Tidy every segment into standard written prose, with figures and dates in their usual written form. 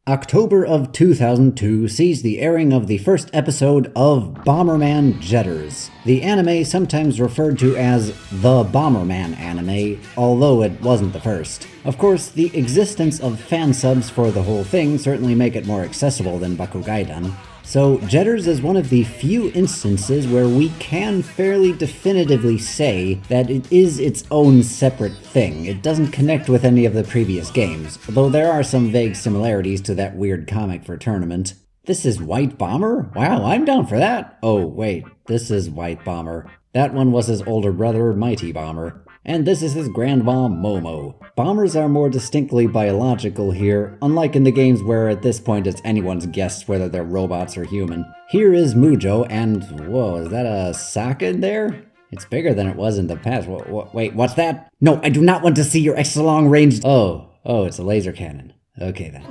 October of 2002 sees the airing of the first episode of Bomberman Jetters, the anime sometimes referred to as the Bomberman anime, although it wasn't the first. Of course, the existence of fan subs for the whole thing certainly make it more accessible than Bakugaidan. So, Jetters is one of the few instances where we can fairly definitively say that it is its own separate thing. It doesn't connect with any of the previous games, although there are some vague similarities to that weird comic for Tournament. This is White Bomber? Wow, I'm down for that! Oh, wait, this is White Bomber. That one was his older brother, Mighty Bomber. And this is his grandma, Momo. Bombers are more distinctly biological here, unlike in the games where at this point it's anyone's guess whether they're robots or human. Here is Mujo, and whoa, is that a socket there? It's bigger than it was in the past. Wait, what's that? No, I do not want to see your extra long range. Oh, it's a laser cannon. Okay then.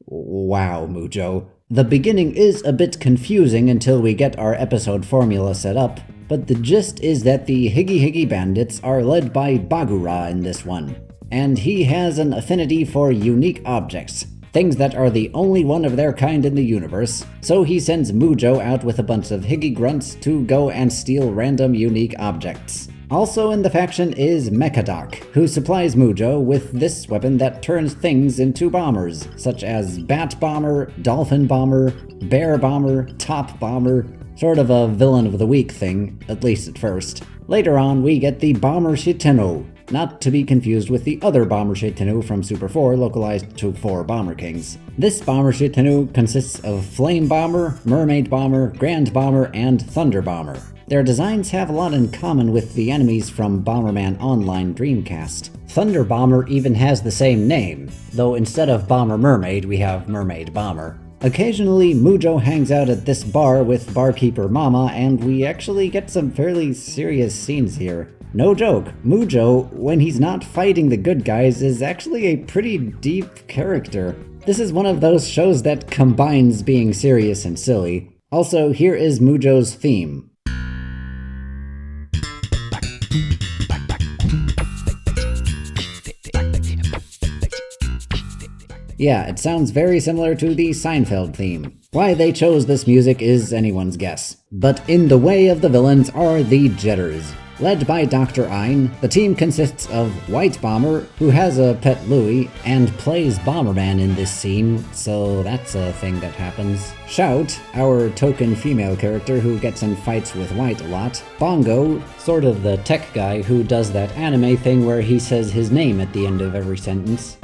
Wow, Mujo. The beginning is a bit confusing until we get our episode formula set up, but the gist is that the Higgy Higgy Bandits are led by Bagura in this one, and he has an affinity for unique objects, things that are the only one of their kind in the universe, so he sends Mujo out with a bunch of Higgy Grunts to go and steal random unique objects. Also in the faction is Mechadoc, who supplies Mujo with this weapon that turns things into bombers, such as Bat Bomber, Dolphin Bomber, Bear Bomber, Top Bomber, sort of a villain of the week thing, at least at first. Later on, we get the Bomber Shiteno, not to be confused with the other Bomber Shitenu from Super 4 localized to 4 Bomber Kings. This Bomber Shitenu consists of Flame Bomber, Mermaid Bomber, Grand Bomber, and Thunder Bomber. Their designs have a lot in common with the enemies from Bomberman Online Dreamcast. Thunder Bomber even has the same name, though instead of Bomber Mermaid, we have Mermaid Bomber. Occasionally, Mujo hangs out at this bar with barkeeper Mama, and we actually get some fairly serious scenes here. No joke, Mujo, when he's not fighting the good guys, is actually a pretty deep character. This is one of those shows that combines being serious and silly. Also, here is Mujo's theme. Yeah, it sounds very similar to the Seinfeld theme. Why they chose this music is anyone's guess. But in the way of the villains are the Jetters. Led by Dr. Ein, the team consists of White Bomber, who has a pet Louie, and plays Bomberman in this scene, so that's a thing that happens. Shout, our token female character who gets in fights with White a lot. Bongo, sort of the tech guy who does that anime thing where he says his name at the end of every sentence.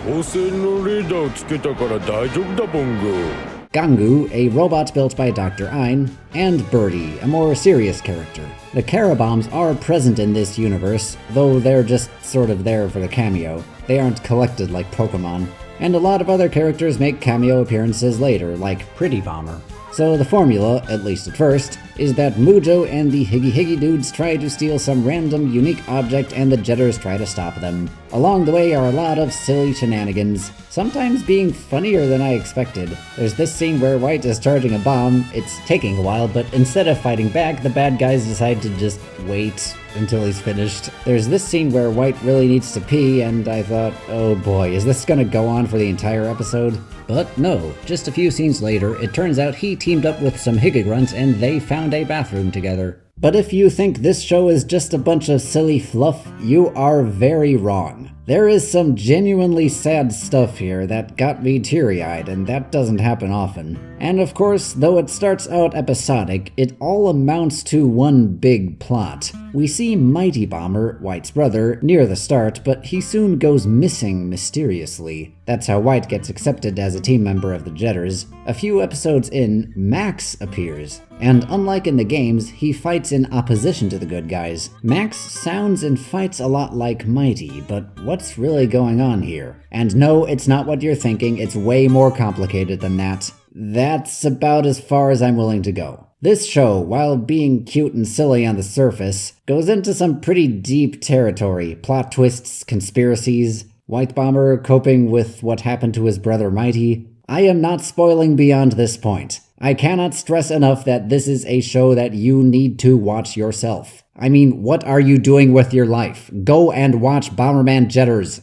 Gangu, a robot built by Dr. Ein, and Birdie, a more serious character. The Carabombs are present in this universe, though they're just sort of there for the cameo. They aren't collected like Pokemon. And a lot of other characters make cameo appearances later, like Pretty Bomber. So the formula, at least at first, is that Mujo and the Higgy Higgy dudes try to steal some random unique object and the Jetters try to stop them. Along the way are a lot of silly shenanigans, sometimes being funnier than I expected. There's this scene where White is charging a bomb. It's taking a while, but instead of fighting back, the bad guys decide to just wait until he's finished. There's this scene where White really needs to pee, and I thought, oh boy, is this gonna go on for the entire episode? But no, just a few scenes later, it turns out he teamed up with some Higgagruns and they found a bathroom together. But if you think this show is just a bunch of silly fluff, you are very wrong. There is some genuinely sad stuff here that got me teary-eyed, and that doesn't happen often. And of course, though it starts out episodic, it all amounts to one big plot. We see Mighty Bomber, White's brother, near the start, but he soon goes missing mysteriously. That's how White gets accepted as a team member of the Jetters. A few episodes in, Max appears. And unlike in the games, he fights in opposition to the good guys. Max sounds and fights a lot like Mighty, but what's really going on here? And no, it's not what you're thinking, it's way more complicated than that. That's about as far as I'm willing to go. This show, while being cute and silly on the surface, goes into some pretty deep territory. Plot twists, conspiracies, White Bomber coping with what happened to his brother Mighty. I am not spoiling beyond this point. I cannot stress enough that this is a show that you need to watch yourself. I mean, what are you doing with your life? Go and watch Bomberman Jetters.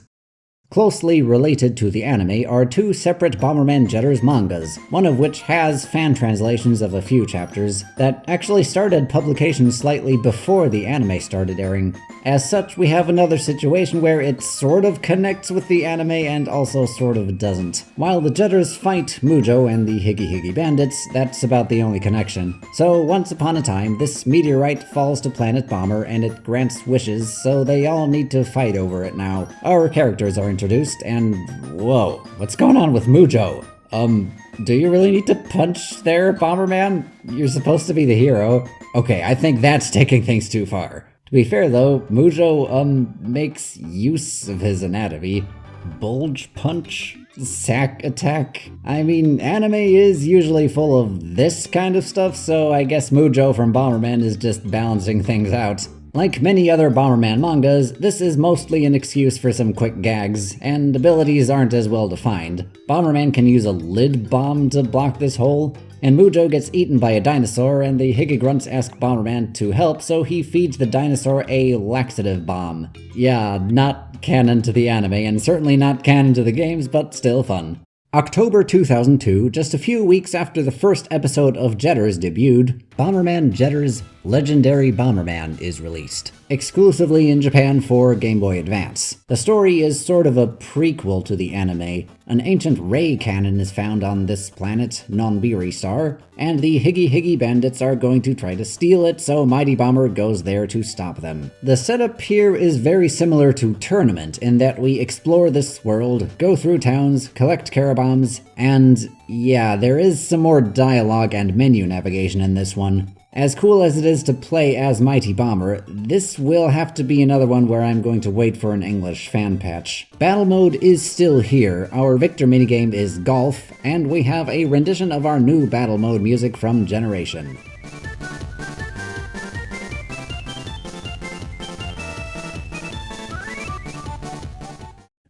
Closely related to the anime are two separate Bomberman Jetters mangas, one of which has fan translations of a few chapters that actually started publication slightly before the anime started airing. As such, we have another situation where it sort of connects with the anime and also sort of doesn't. While the Jetters fight Mujo and the Higgy Higgy Bandits, that's about the only connection. So once upon a time, this meteorite falls to planet Bomber and it grants wishes, so they all need to fight over it now. Our characters are introduced, and whoa, what's going on with Mujo? Do you really need to punch there, Bomberman? You're supposed to be the hero. Okay, I think that's taking things too far. To be fair though, Mujo, makes use of his anatomy. Bulge punch? Sack attack? I mean, anime is usually full of this kind of stuff, so I guess Mujo from Bomberman is just balancing things out. Like many other Bomberman mangas, this is mostly an excuse for some quick gags, and abilities aren't as well defined. Bomberman can use a lid bomb to block this hole, and Mujo gets eaten by a dinosaur, and the Higgy Grunts ask Bomberman to help, so he feeds the dinosaur a laxative bomb. Yeah, not canon to the anime, and certainly not canon to the games, but still fun. October 2002, just a few weeks after the first episode of Jetters debuted, Bomberman Jetters Legendary Bomberman is released, exclusively in Japan for Game Boy Advance. The story is sort of a prequel to the anime. An ancient ray cannon is found on this planet, Nonbiri Star, and the Higgy Higgy Bandits are going to try to steal it, so Mighty Bomber goes there to stop them. The setup here is very similar to Tournament in that we explore this world, go through towns, collect Carabombs, and yeah, there is some more dialogue and menu navigation in this one. As cool as it is to play as Mighty Bomber, this will have to be another one where I'm going to wait for an English fan patch. Battle mode is still here, our Victor minigame is Golf, and we have a rendition of our new battle mode music from Generation.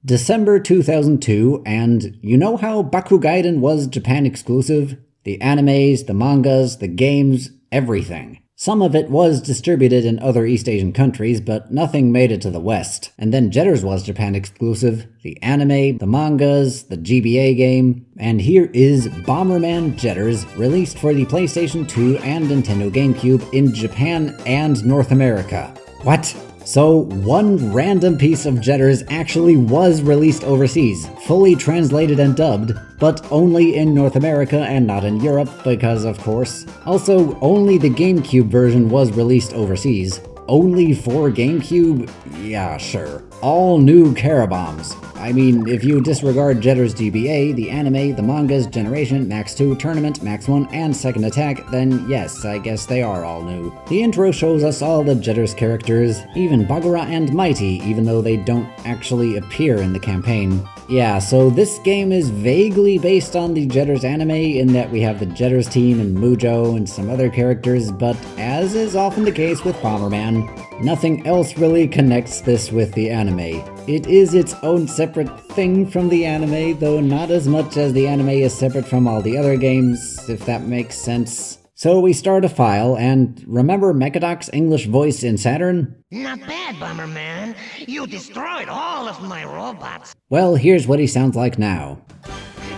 December 2002, and you know how Bakugaiden was Japan exclusive? The animes, the mangas, the games, everything. Some of it was distributed in other East Asian countries, but nothing made it to the West. And then Jetters was Japan exclusive, the anime, the mangas, the GBA game, and here is Bomberman Jetters, released for the PlayStation 2 and Nintendo GameCube in Japan and North America. What? So, one random piece of Jetters actually was released overseas, fully translated and dubbed, but only in North America and not in Europe, because of course. Also, only the GameCube version was released overseas. Only for GameCube? Yeah, sure. All new Carabombs. I mean, if you disregard Jetters GBA, the anime, the mangas, Generation, Max 2, Tournament, Max 1, and Second Attack, then yes, I guess they are all new. The intro shows us all the Jetters characters, even Bagura and Mighty, even though they don't actually appear in the campaign. Yeah, so this game is vaguely based on the Jetters anime in that we have the Jetters team and Mujo and some other characters, but as is often the case with Bomberman, nothing else really connects this with the anime. It is its own separate thing from the anime, though not as much as the anime is separate from all the other games, if that makes sense. So we start a file, and remember Mechadoc's English voice in Saturn? Not bad, Bomberman. You destroyed all of my robots. Well, here's what he sounds like now.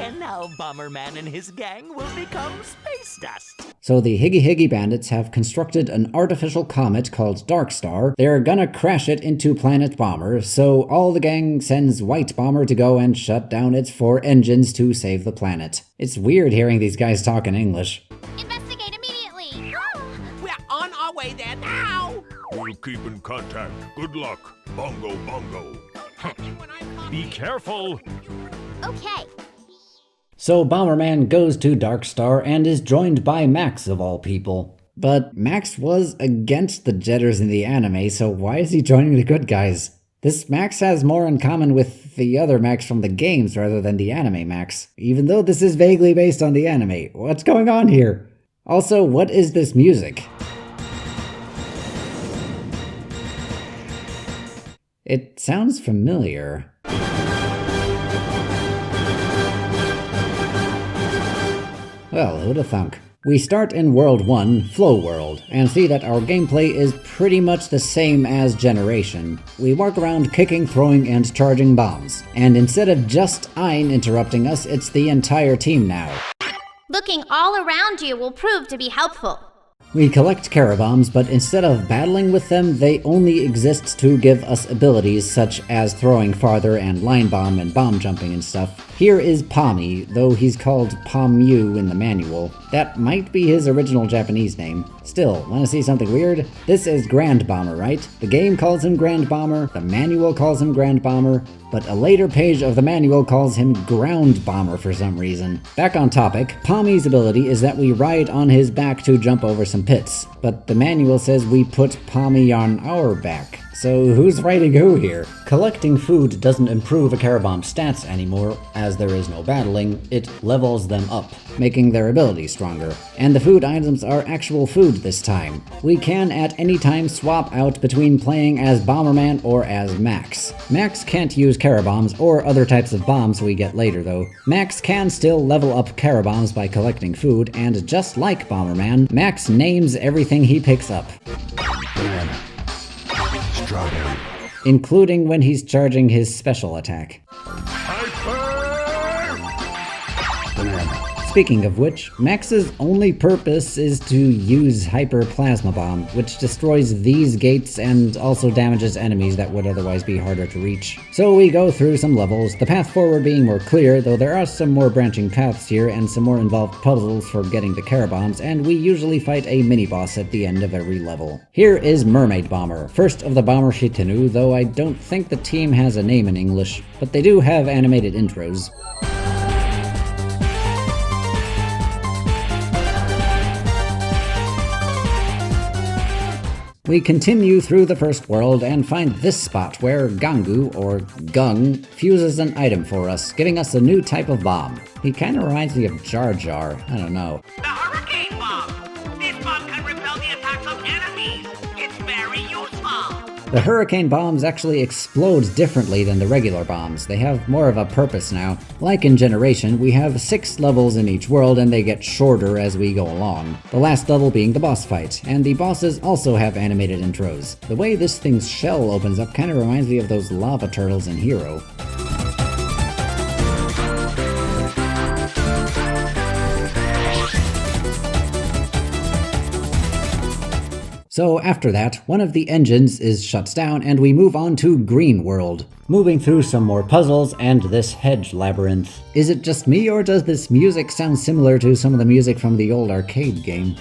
And now Bomberman and his gang will become space dust. So the Higgy Higgy Bandits have constructed an artificial comet called Dark Star. They're gonna crash it into Planet Bomber, so all the gang sends White Bomber to go and shut down its 4 engines to save the planet. It's weird hearing these guys talk in English. Investigate immediately! We're on our way there now. We'll keep in contact. Good luck. Bongo bongo. Be careful! Okay. So Bomberman goes to Dark Star and is joined by Max of all people. But Max was against the Jetters in the anime, so why is he joining the good guys? This Max has more in common with the other Max from the games rather than the anime Max, even though this is vaguely based on the anime. What's going on here? Also, what is this music? It sounds familiar. Well, who'da thunk? We start in World 1, Flow World, and see that our gameplay is pretty much the same as Generation. We walk around kicking, throwing, and charging bombs. And instead of just Ein interrupting us, it's the entire team now. Looking all around you will prove to be helpful. We collect Carabombs, but instead of battling with them, they only exist to give us abilities such as throwing farther and line bomb and bomb jumping and stuff. Here is Pommy, though he's called Pomu in the manual. That might be his original Japanese name. Still, wanna see something weird? This is Grand Bomber, right? The game calls him Grand Bomber, the manual calls him Grand Bomber, but a later page of the manual calls him Ground Bomber for some reason. Back on topic, Pommy's ability is that we ride on his back to jump over some pits, but the manual says we put Pommy on our back. So who's riding who here? Collecting food doesn't improve a Carabomb's stats anymore, as there is no battling, it levels them up, making their abilities stronger. And the food items are actual food this time. We can at any time swap out between playing as Bomberman or as Max. Max can't use Carabombs or other types of bombs we get later though. Max can still level up Carabombs by collecting food, and just like Bomberman, Max names everything he picks up. Strawberry. Including when he's charging his special attack. Banana. Speaking of which, Max's only purpose is to use Hyper Plasma Bomb, which destroys these gates and also damages enemies that would otherwise be harder to reach. So we go through some levels, the path forward being more clear, though there are some more branching paths here and some more involved puzzles for getting the Carabombs, and we usually fight a mini-boss at the end of every level. Here is Mermaid Bomber, first of the Bomber Shitanu, though I don't think the team has a name in English, but they do have animated intros. We continue through the first world and find this spot where Gangu, or Gung, fuses an item for us, giving us a new type of bomb. He kinda reminds me of Jar Jar, I don't know. The Hurricane Bomb! This bomb can repel the attacks of enemies! It's very useful! The Hurricane bombs actually explode differently than the regular bombs. They have more of a purpose now. Like in Generation, we have 6 levels in each world and they get shorter as we go along. The last level being the boss fight, and the bosses also have animated intros. The way this thing's shell opens up kinda reminds me of those lava turtles in Hero. So after that, one of the engines is shut down and we move on to Green World, moving through some more puzzles and this hedge labyrinth. Is it just me or does this music sound similar to some of the music from the old arcade game?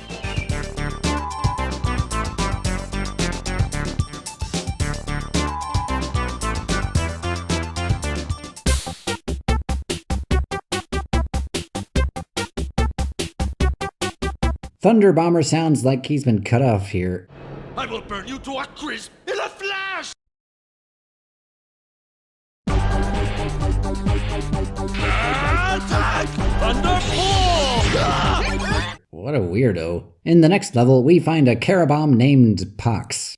Thunder Bomber sounds like he's been cut off here. I will burn you to a crisp in a flash! Attack! Thunderfall! What a weirdo. In the next level, we find a Carabomb named Pox.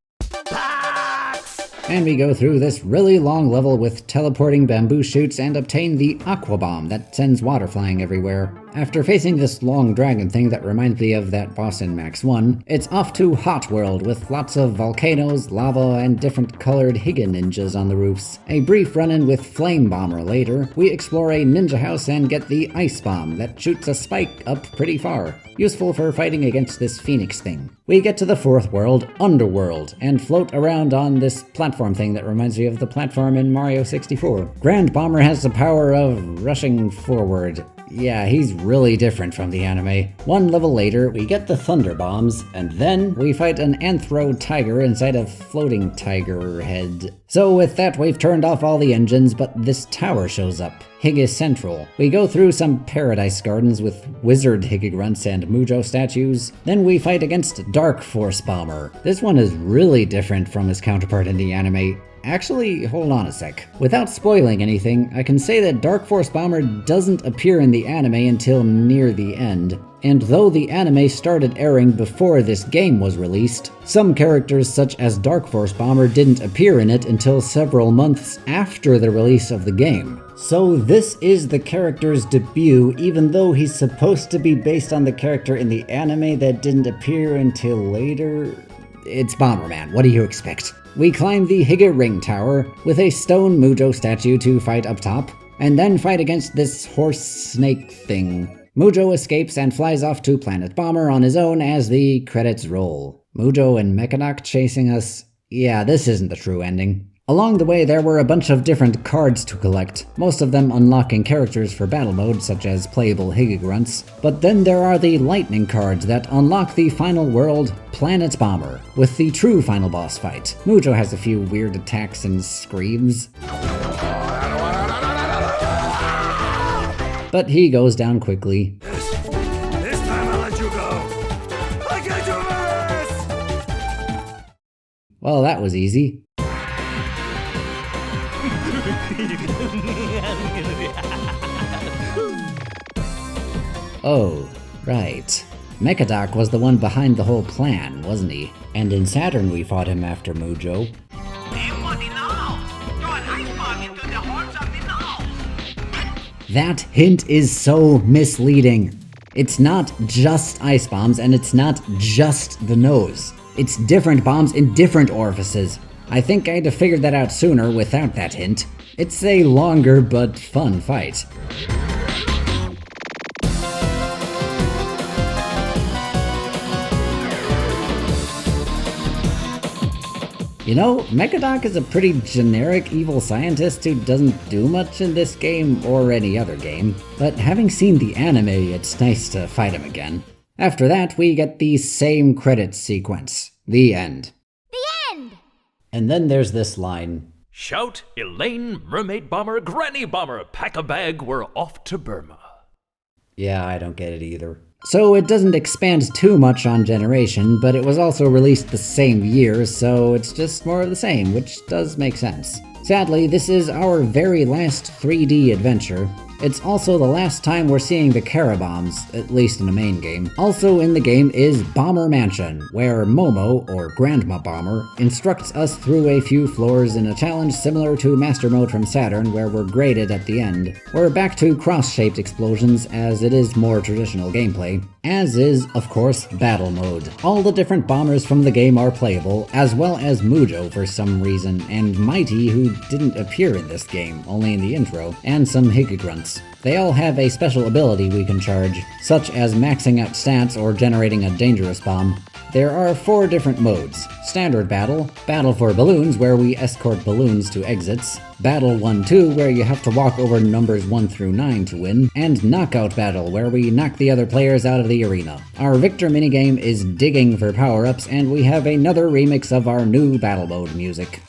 And we go through this really long level with teleporting bamboo shoots and obtain the Aqua Bomb that sends water flying everywhere. After facing this long dragon thing that reminds me of that boss in Max 1, it's off to Hot World with lots of volcanoes, lava, and different colored Higa ninjas on the roofs. A brief run-in with Flame Bomber later, we explore a ninja house and get the Ice Bomb that shoots a spike up pretty far. Useful for fighting against this phoenix thing. We get to the 4th world, Underworld, and float around on this platform thing that reminds me of the platform in Mario 64. Grand Bomber has the power of rushing forward. Yeah, he's really different from the anime. One level later, we get the Thunder Bombs, and then we fight an Anthro Tiger inside a floating tiger head. So with that, we've turned off all the engines, but this tower shows up. Higa Central. We go through some paradise gardens with wizard Higa grunts and Mujo statues. Then we fight against Dark Force Bomber. This one is really different from his counterpart in the anime. Actually, hold on a sec. Without spoiling anything, I can say that Dark Force Bomber doesn't appear in the anime until near the end. And though the anime started airing before this game was released, some characters such as Dark Force Bomber didn't appear in it until several months after the release of the game. So this is the character's debut, even though he's supposed to be based on the character in the anime that didn't appear until later. It's Bomberman, what do you expect? We climb the Higa Ring Tower with a stone Mujo statue to fight up top, and then fight against this horse snake thing. Mujo escapes and flies off to Planet Bomber on his own as the credits roll. Mujo and Mechadoc chasing us? Yeah, this isn't the true ending. Along the way, there were a bunch of different cards to collect, most of them unlocking characters for battle mode, such as playable Higa Grunts. But then there are the lightning cards that unlock the final world, Planet Bomber, with the true final boss fight. Mujo has a few weird attacks and screams, but he goes down quickly. This time I'll let you go. I can do this! Well, that was easy. Oh, right. Mechadoc was the one behind the whole plan, wasn't he? And in Saturn we fought him after Mujo. Everybody knows. Throw an ice bomb into the horns of the nose. That hint is so misleading. It's not just ice bombs, and it's not just the nose. It's different bombs in different orifices. I think I'd have figured that out sooner without that hint. It's a longer but fun fight. You know, Mechadoc is a pretty generic evil scientist who doesn't do much in this game or any other game, but having seen the anime, it's nice to fight him again. After that, we get the same credits sequence. The end. The end! And then there's this line. Shout, Elaine, Mermaid Bomber, Granny Bomber, pack a bag, we're off to Burma. Yeah, I don't get it either. So it doesn't expand too much on Generation, but it was also released the same year, so it's just more of the same, which does make sense. Sadly, this is our very last 3D adventure. It's also the last time we're seeing the Carabombs, at least in the main game. Also in the game is Bomber Mansion, where Momo, or Grandma Bomber, instructs us through a few floors in a challenge similar to Master Mode from Saturn, where we're graded at the end. We're back to cross-shaped explosions, as it is more traditional gameplay. As is, of course, Battle Mode. All the different bombers from the game are playable, as well as Mujo for some reason, and Mighty, who didn't appear in this game, only in the intro, and some Higa Grunts. They all have a special ability we can charge, such as maxing out stats or generating a dangerous bomb. There are 4 different modes: Standard Battle, Battle for Balloons where we escort balloons to exits, Battle 1-2 where you have to walk over numbers 1 through 9 to win, and Knockout Battle where we knock the other players out of the arena. Our Victor minigame is digging for power-ups, and we have another remix of our new Battle Mode music.